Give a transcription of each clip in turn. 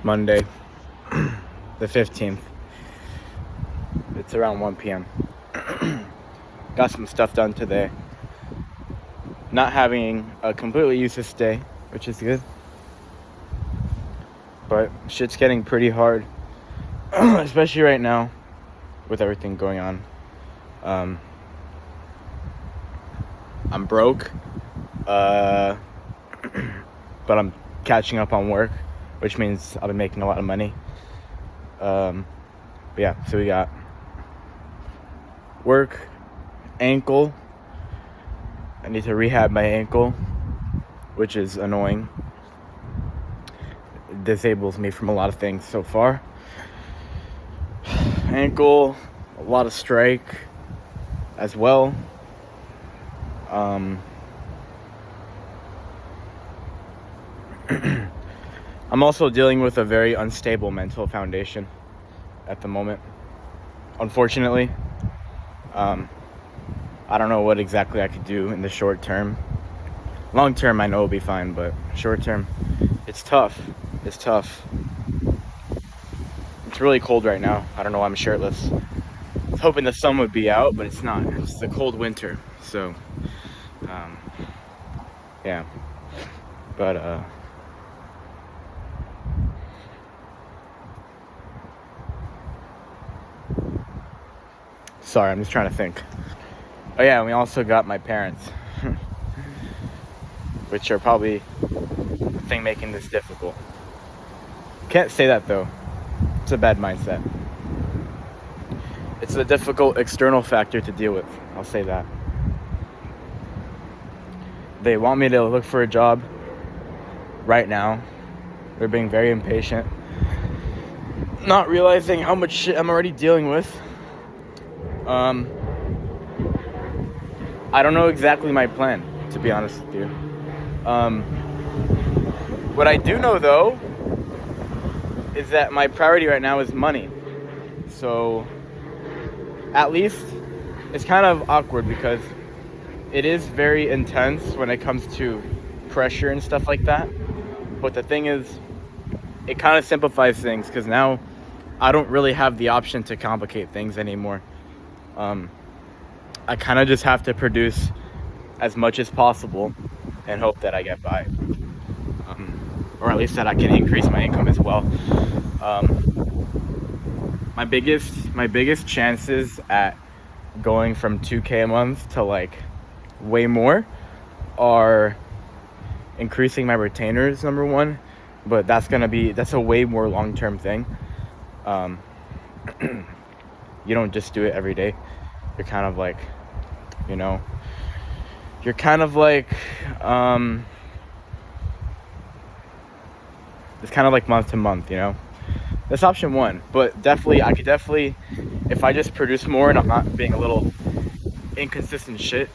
Monday, the 15th. It's around 1 p.m. Got some stuff done today. Not having a completely useless day, which is good. But shit's getting pretty hard, especially right now with everything going on. I'm broke, but I'm catching up on work, which means I'll be making a lot of money. But yeah, so we got work, ankle. I need to rehab my ankle, which is annoying. It disables me from a lot of things so far. Ankle, a lot of strike as well. I'm also dealing with a very unstable mental foundation at the moment, unfortunately. I don't know what exactly I could do in the short term. Long term, I know it'll be fine, but short term, it's tough. It's tough. It's really cold right now. I don't know why I'm shirtless. I was hoping the sun would be out, but it's not. It's a cold winter, so yeah. But sorry, I'm just trying to think. Oh yeah, we also got my parents, which are probably the thing making this difficult. Can't say that though. It's a bad mindset. It's a difficult external factor to deal with. I'll say that. They want me to look for a job right now. They're being very impatient. Not realizing how much shit I'm already dealing with. I don't know exactly my plan, to be honest with you. What I do know, though, is that my priority right now is money. So, at least, it's kind of awkward because it is very intense when it comes to pressure and stuff like that. But the thing is, it kind of simplifies things because now I don't really have the option to complicate things anymore. I kind of just have to produce as much as possible and hope that I get by. Or at least that I can increase my income as well. My biggest chances at going from 2K a month to like way more are increasing my retainers, number one, but that's a way more long-term thing. You don't just do it every day. You're kind of like, it's kind of like month to month, That's option one. But I could definitely, if I just produce more and I'm not being a little inconsistent shit,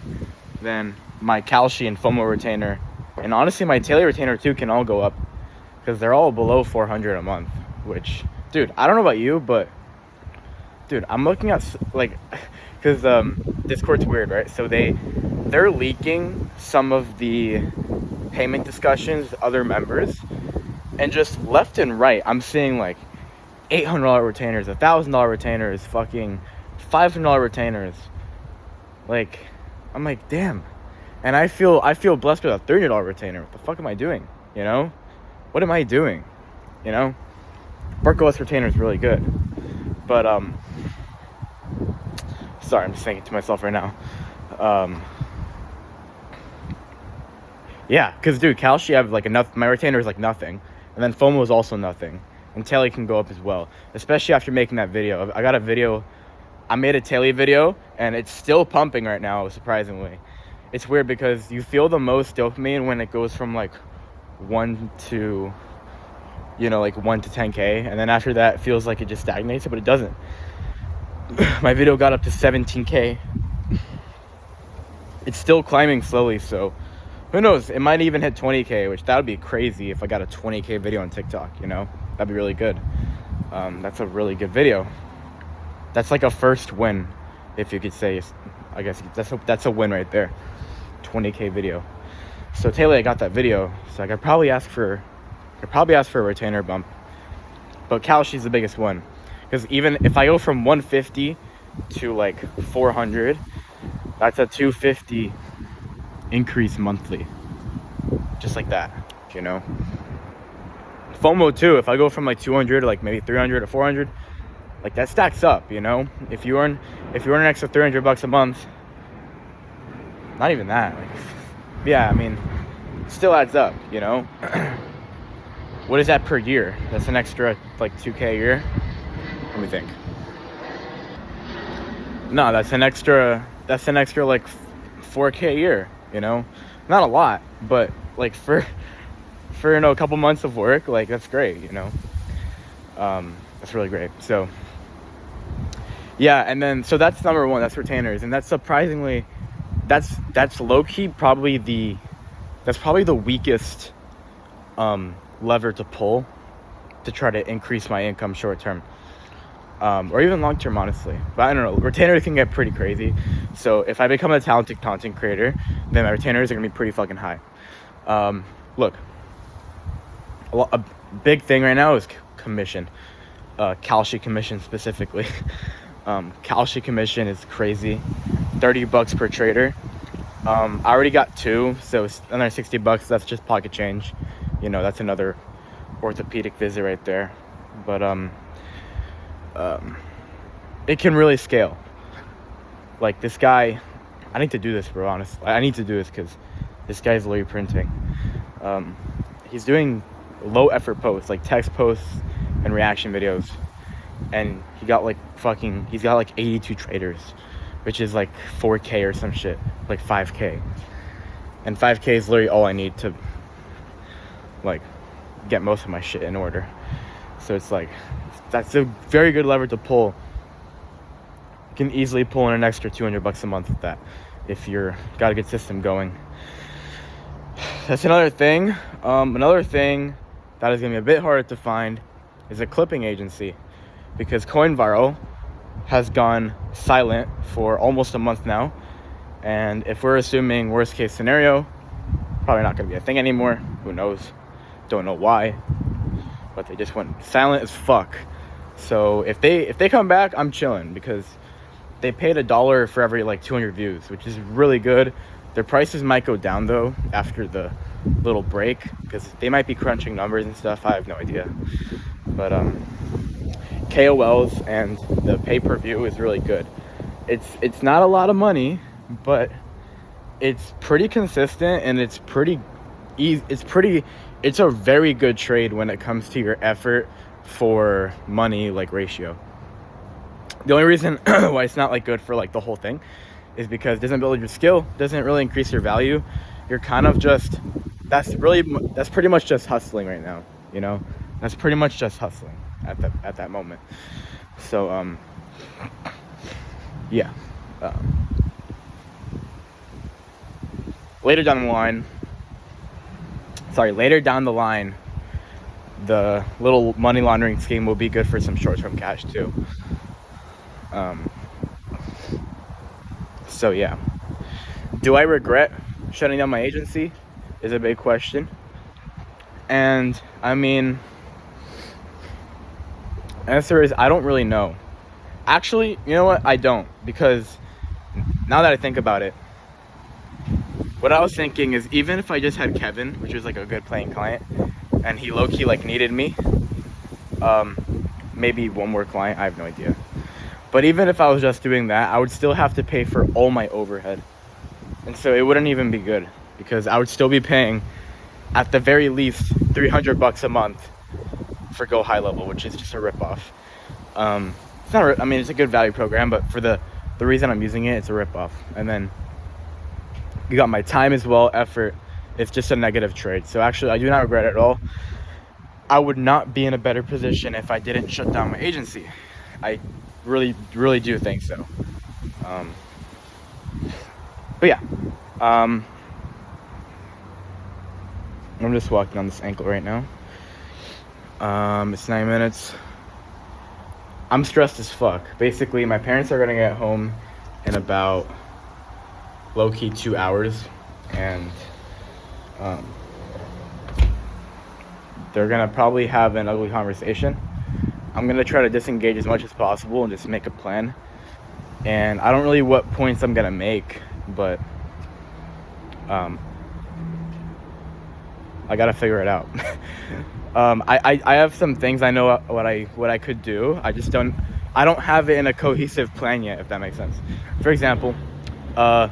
then my Kalshi and FOMO retainer, and honestly my Taylor retainer too, can all go up. Because they're all below 400 a month. Which, dude, I don't know about you, but, dude, I'm looking at, like, because Discord's weird, right? So they're leaking some of the payment discussions with other members, and just left and right, I'm seeing like $800 retainers, $1,000 retainers, fucking $500 retainers. Like, I'm like, damn. And I feel blessed with a $30 retainer. What the fuck am I doing? What am I doing? Barco retainer is really good, but sorry, I'm just thinking to myself right now. Yeah, because, dude, Kalshi, I have like enough. My retainer is like nothing. And then FOMO is also nothing. And Telly can go up as well. Especially after making that video. I made a Telly video, and it's still pumping right now, surprisingly. It's weird because you feel the most dopamine when it goes from like 1 to 10K. And then after that, it feels like it just stagnates, but it doesn't. My video got up to 17K. It's still climbing slowly, so who knows? It might even hit 20K, which that would be crazy if I got a 20K video on TikTok, That'd be really good. That's a really good video. That's like a first win, if you could say. I guess that's a win right there. 20K video. So Taylor, I got that video, so I could probably ask for a retainer bump but Kalshi's the biggest one. Because even if I go from 150 to like 400, that's a 250 increase monthly. Just like that, you know. FOMO too, if I go from like 200 to like maybe 300 to 400, like that stacks up, you know. If you earn an extra $300 a month, not even that, like, yeah, I mean, it still adds up, you know. What is that per year? That's an extra like 2K a year. Let me think. No, that's an extra like 4K a year, you know. Not a lot, but like for you know, a couple months of work, like that's great, you know. That's really great. So yeah, and then so that's number one, that's retainers, and that's surprisingly, that's low-key probably the weakest lever to pull to try to increase my income short term, or even long term, honestly. But I don't know, retainers can get pretty crazy. So if I become a talented content creator, then my retainers are gonna be pretty fucking high. Look, a big thing right now is commission, Kalshi commission specifically. Kalshi commission is crazy, $30 per trader. I already got 2, so it's another $60. That's just pocket change, you know. That's another orthopedic visit right there. But it can really scale. Like this guy, I need to do this, bro. Honestly, I need to do this because this guy's literally printing. He's doing low effort posts, like text posts and reaction videos, and he's got like 82 traders, which is like 4K or some shit, like 5K. And 5K is literally all I need to like get most of my shit in order. So it's like, that's a very good lever to pull. You can easily pull in an extra $200 a month with that if you're got a good system going. That's another thing. Another thing that is gonna be a bit harder to find is a clipping agency, because CoinViral has gone silent for almost a month now, and if we're assuming worst case scenario, probably not gonna be a thing anymore. Who knows? Don't know why, but they just went silent as fuck. So if they come back, I'm chilling, because they paid $1 for every like 200 views, which is really good. Their prices might go down though after the little break, because they might be crunching numbers and stuff. I have no idea, but KOLs and the pay-per-view is really good. It's not a lot of money, but it's pretty consistent, and it's pretty easy. It's a very good trade when it comes to your effort for money like ratio. The only reason why it's not like good for like the whole thing is because it doesn't build your skill, doesn't really increase your value. You're kind of just, that's pretty much just hustling right now, you know. That's pretty much just hustling at that moment. So yeah, later down the line, the little money laundering scheme will be good for some short-term cash too. So yeah, do I regret shutting down my agency is a big question. And I mean, answer is I don't really know. Actually, you know what? I don't, because now that I think about it, what I was thinking is, even if I just had Kevin, which was like a good playing client, and he low-key like needed me, maybe one more client, I have no idea. But even if I was just doing that, I would still have to pay for all my overhead. And so it wouldn't even be good, because I would still be paying at the very least $300 a month for Go High Level, which is just a ripoff. It's not. I mean, it's a good value program, but for the reason I'm using it, it's a ripoff. And then you got my time as well, effort. It's just a negative trade. So actually, I do not regret it at all. I would not be in a better position if I didn't shut down my agency. I really, really do think so. But yeah, I'm just walking on this ankle right now. It's 9 minutes. I'm stressed as fuck. Basically, my parents are gonna get home in about low-key 2 hours, and they're gonna probably have an ugly conversation. I'm gonna try to disengage as much as possible and just make a plan. And I don't really what points I'm gonna make, but I gotta figure it out. I have some things I know what I could do. I don't have it in a cohesive plan yet, if that makes sense. For example, I'm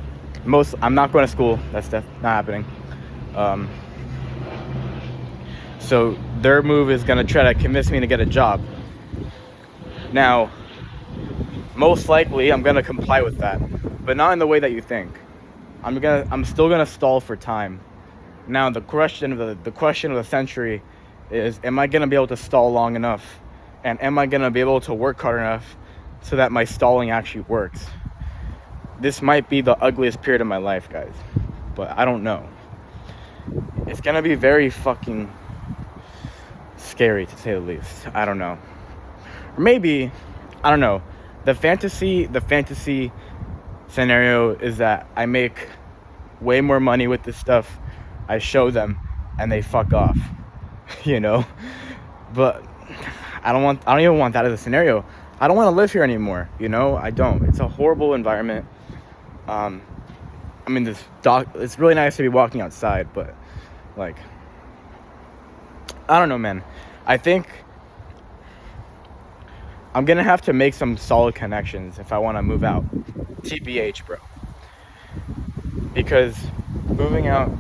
not going to school. That's not happening. So their move is gonna try to convince me to get a job. Now, most likely I'm gonna comply with that, but not in the way that you think. I'm still gonna stall for time. Now the question of the century is, am I gonna be able to stall long enough, and am I gonna be able to work hard enough so that my stalling actually works? This might be the ugliest period of my life, guys, but I don't know. It's gonna be very fucking scary, to say the least. I don't know. Or maybe, I don't know. The fantasy scenario is that I make way more money with this stuff. I show them and they fuck off, you know? But I don't even want that as a scenario. I don't want to live here anymore, you know? I don't. It's a horrible environment. I mean, it's really nice to be walking outside, but like, I don't know, man. I think I'm gonna have to make some solid connections if I want to move out. TBH, bro. Because moving out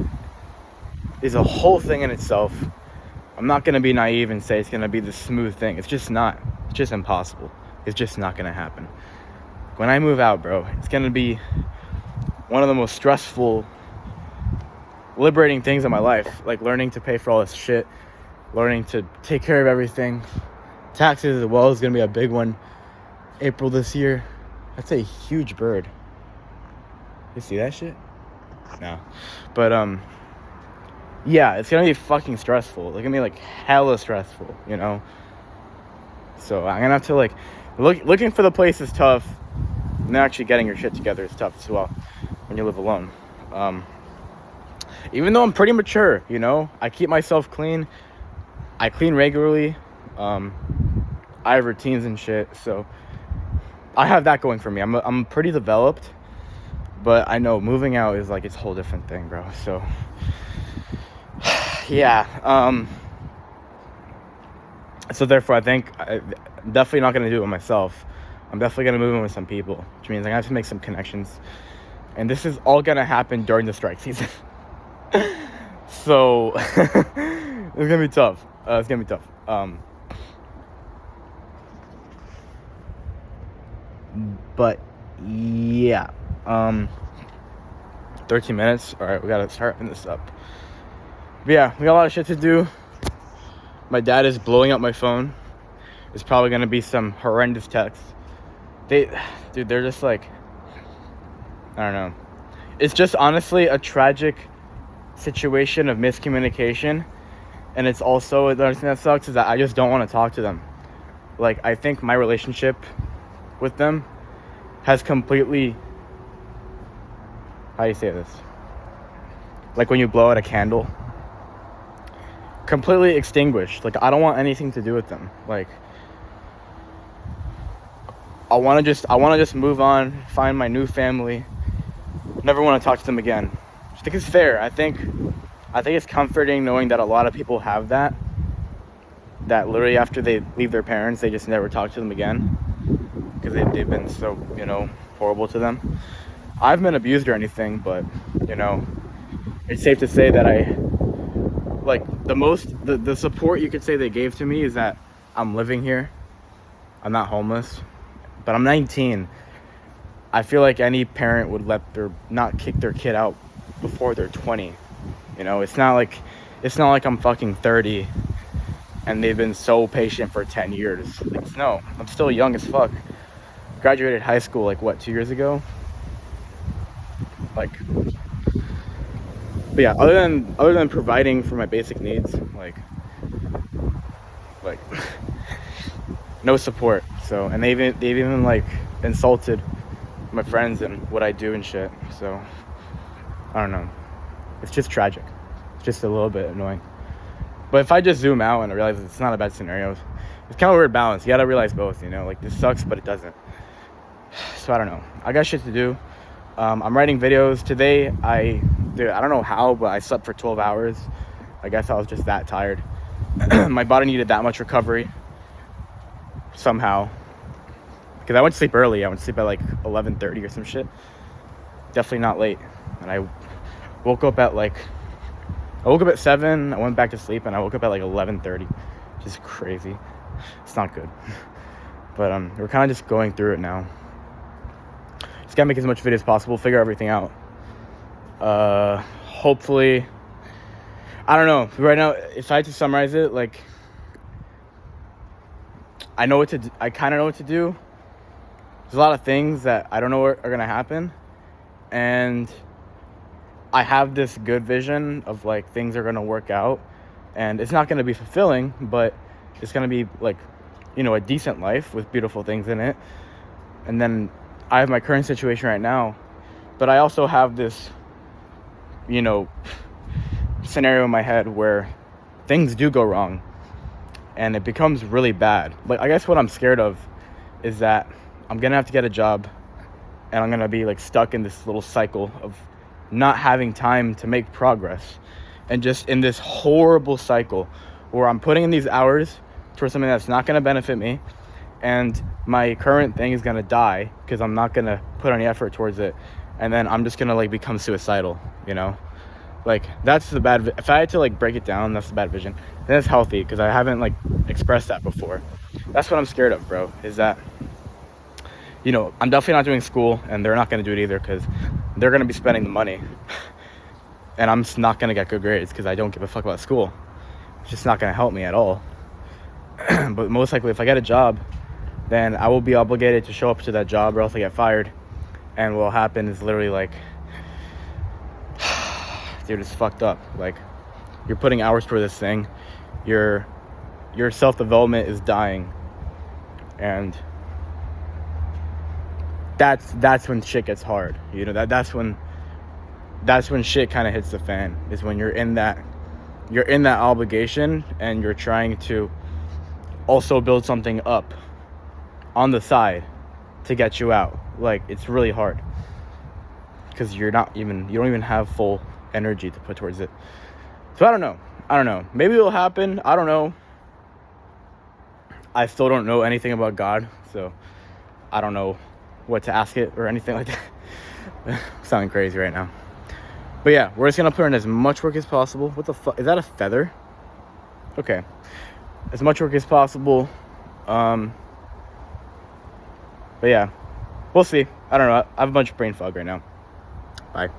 is a whole thing in itself. I'm not gonna be naive and say it's gonna be the smooth thing. It's just not. It's just impossible. It's just not gonna happen. When I move out, bro, it's gonna be one of the most stressful, liberating things in my life. Like learning to pay for all this shit, learning to take care of everything. Taxes as well is gonna be a big one. April this year. That's a huge bird. You see that shit? No. But yeah, it's gonna be fucking stressful. It's gonna be like hella stressful, you know? So I'm gonna have to like looking for the place is tough. And actually getting your shit together is tough as well when you live alone. Even though I'm pretty mature, you know, I keep myself clean. I clean regularly. I have routines and shit, so I have that going for me. I'm pretty developed, but I know moving out is like it's a whole different thing, bro. So yeah. So therefore, I think I'm definitely not gonna do it myself. I'm definitely gonna move in with some people, which means I have to make some connections, and this is all gonna happen during the strike season. So it's gonna be tough. It's gonna be tough. But yeah, 13 minutes. All right, we gotta start wrapping this up. But yeah, we got a lot of shit to do. My dad is blowing up my phone. It's probably gonna be some horrendous texts. They're just like, I don't know. It's just honestly a tragic situation of miscommunication, and it's also the other thing that sucks is that I just don't want to talk to them. Like, I think my relationship with them has completely, how do you say this? Like when you blow out a candle, completely extinguished. Like, I don't want anything to do with them. Like, I want to just move on, find my new family. Never want to talk to them again. I think it's fair. I think it's comforting knowing that a lot of people have that literally after they leave their parents, they just never talk to them again because they've been so, you know, horrible to them. I haven't been abused or anything, but, you know, it's safe to say that the support you could say they gave to me is that I'm living here. I'm not homeless, but I'm 19. I feel like any parent would not kick their kid out before they're 20. You know, it's not like I'm fucking 30 and they've been so patient for 10 years. Like, no, I'm still young as fuck. Graduated high school like what, 2 years ago? Like, but yeah, other than providing for my basic needs, like no support. So, and they've even like insulted my friends and what I do and shit. So I don't know. It's just tragic. It's just a little bit annoying. But if I just zoom out and I realize it's not a bad scenario, it's kind of a weird balance. You gotta realize both, you know, like this sucks, but it doesn't. So I don't know. I got shit to do. I'm writing videos today. I don't know how, but I slept for 12 hours. I guess I was just that tired. My body needed that much recovery somehow. Because I went to sleep early. I went to sleep at like 11:30 or some shit. Definitely not late. And I woke up at 7. I went back to sleep, and I woke up at like 11:30. Just crazy. It's not good. But we're kind of just going through it now. Just gotta make as much video as possible, figure everything out. Hopefully, I don't know. Right now, if I had to summarize it, like, I kind of know what to do. There's a lot of things that I don't know are gonna happen, and I have this good vision of like things are gonna work out, and it's not gonna be fulfilling, but it's gonna be like, you know, a decent life with beautiful things in it. And then I have my current situation right now, but I also have this, you know, scenario in my head where things do go wrong and it becomes really bad. Like, I guess what I'm scared of is that I'm gonna have to get a job and I'm gonna be like stuck in this little cycle of not having time to make progress, and just in this horrible cycle where I'm putting in these hours towards something that's not gonna benefit me, and my current thing is gonna die because I'm not gonna put any effort towards it, and then I'm just gonna like become suicidal, you know? Like, that's the bad if I had to like break it down, that's the bad vision. Then it's healthy because I haven't like expressed that before. That's what I'm scared of, bro, is that, you know, I'm definitely not doing school, and they're not gonna do it either because they're gonna be spending the money, and I'm just not gonna get good grades because I don't give a fuck about school. It's just not gonna help me at all. But most likely, if I get a job, then I will be obligated to show up to that job, or else I get fired. And what will happen is literally like, dude, it's fucked up. Like, you're putting hours toward this thing, your self-development is dying, and that's when shit gets hard. You know, that's when shit kind of hits the fan, is when you're in that obligation and you're trying to also build something up on the side to get you out. Like, it's really hard because you don't even have full energy to put towards it. So I don't know, maybe it'll happen. I don't know. I still don't know anything about God, so I don't know what to ask it or anything like that. I'm sounding crazy right now. But yeah, we're just gonna put in as much work as possible. What the fuck? Is that a feather? Okay. As much work as possible. But yeah, we'll see. I don't know. I have a bunch of brain fog right now. Bye.